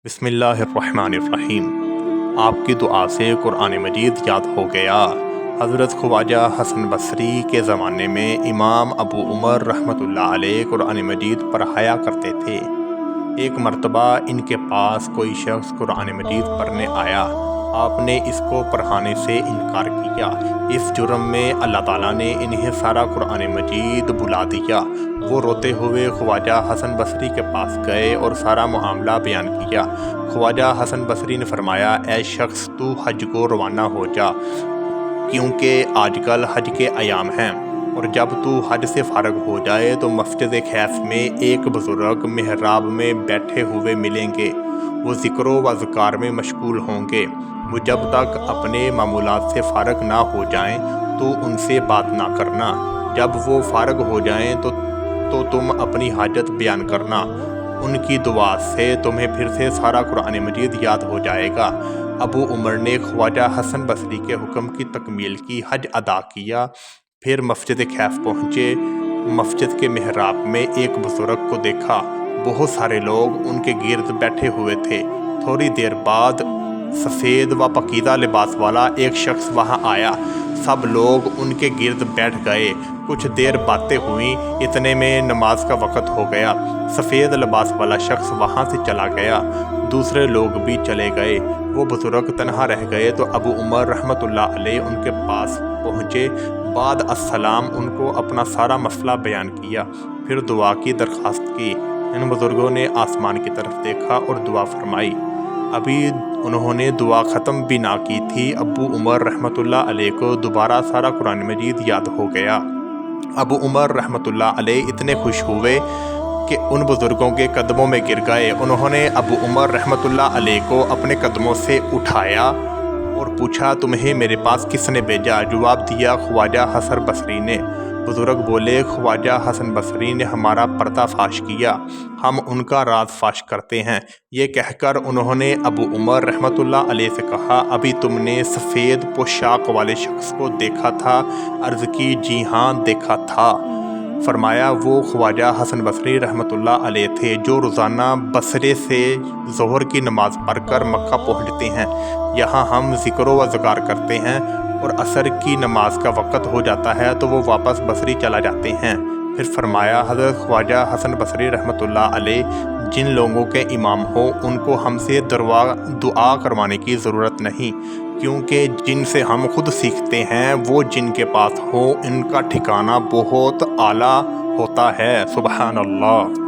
بسم اللہ الرحمن الرحیم۔ آپ کی دعا سے قرآن مجید یاد ہو گیا۔ حضرت خواجہ حسن بصری کے زمانے میں امام ابو عمر رحمۃ اللہ علیہ قرآن مجید پڑھایا کرتے تھے۔ ایک مرتبہ ان کے پاس کوئی شخص قرآن مجید پڑھنے آیا۔ آپ نے اس کو پڑھانے سے انکار کیا۔ اس جرم میں اللہ تعالیٰ نے انہیں سارا قرآن مجید بھلا دیا۔ وہ روتے ہوئے خواجہ حسن بصری کے پاس گئے اور سارا معاملہ بیان کیا۔ خواجہ حسن بصری نے فرمایا، اے شخص، تو حج کو روانہ ہو جا، کیونکہ آج کل حج کے ایام ہیں، اور جب تو حج سے فارغ ہو جائے تو مسجد خیف میں ایک بزرگ محراب میں بیٹھے ہوئے ملیں گے۔ وہ ذکر و اذکار میں مشغول ہوں گے۔ وہ جب تک اپنے معمولات سے فارغ نہ ہو جائیں تو ان سے بات نہ کرنا۔ جب وہ فارغ ہو جائیں تو تم اپنی حاجت بیان کرنا۔ ان کی دعا سے تمہیں پھر سے سارا قرآن مجید یاد ہو جائے گا۔ ابو عمر نے خواجہ حسن بصری کے حکم کی تکمیل کی، حج ادا کیا، پھر مسجد خیف پہنچے۔ مسجد کے محراب میں ایک بزرگ کو دیکھا۔ بہت سارے لوگ ان کے گرد بیٹھے ہوئے تھے۔ تھوڑی دیر بعد سفید و پاکیزہ لباس والا ایک شخص وہاں آیا۔ سب لوگ ان کے گرد بیٹھ گئے۔ کچھ دیر باتیں ہوئیں، اتنے میں نماز کا وقت ہو گیا۔ سفید لباس والا شخص وہاں سے چلا گیا۔ دوسرے لوگ بھی چلے گئے۔ وہ بزرگ تنہا رہ گئے تو ابو عمر رحمۃ اللہ علیہ ان کے پاس پہنچے۔ بعد السلام ان کو اپنا سارا مسئلہ بیان کیا، پھر دعا کی درخواست کی۔ ان بزرگوں نے آسمان کی طرف دیکھا اور دعا فرمائی۔ ابھی انہوں نے دعا ختم بھی نہ کی تھی، ابو عمر رحمۃ اللہ علیہ کو دوبارہ سارا قرآن مجید یاد ہو گیا۔ ابو عمر رحمۃ اللہ علیہ اتنے خوش ہوئے کہ ان بزرگوں کے قدموں میں گر گئے۔ انہوں نے ابو عمر رحمۃ اللہ علیہ کو اپنے قدموں سے اٹھایا اور پوچھا، تمہیں میرے پاس کس نے بھیجا؟ جواب دیا، خواجہ حسن بصری نے۔ بزرگ بولے، خواجہ حسن بصری نے ہمارا پردہ فاش کیا، ہم ان کا راز فاش کرتے ہیں۔ یہ کہہ کر انہوں نے ابو عمر رحمۃ اللہ علیہ سے کہا، ابھی تم نے سفید پوشاک والے شخص کو دیکھا تھا؟ عرض کی، جی ہاں دیکھا تھا۔ فرمایا، وہ خواجہ حسن بصری رحمۃ اللہ علیہ تھے جو روزانہ بصرے سے ظہر کی نماز پڑھ کر مکہ پہنچتے ہیں۔ یہاں ہم ذکر و اذکار کرتے ہیں اور عصر کی نماز کا وقت ہو جاتا ہے تو وہ واپس بصری چلا جاتے ہیں۔ پھر فرمایا، حضرت خواجہ حسن بصری رحمۃ اللہ علیہ جن لوگوں کے امام ہوں ان کو ہم سے دعا کروانے کی ضرورت نہیں، کیونکہ جن سے ہم خود سیکھتے ہیں وہ جن کے پاس ہوں ان کا ٹھکانہ بہت اعلیٰ ہوتا ہے۔ سبحان اللہ۔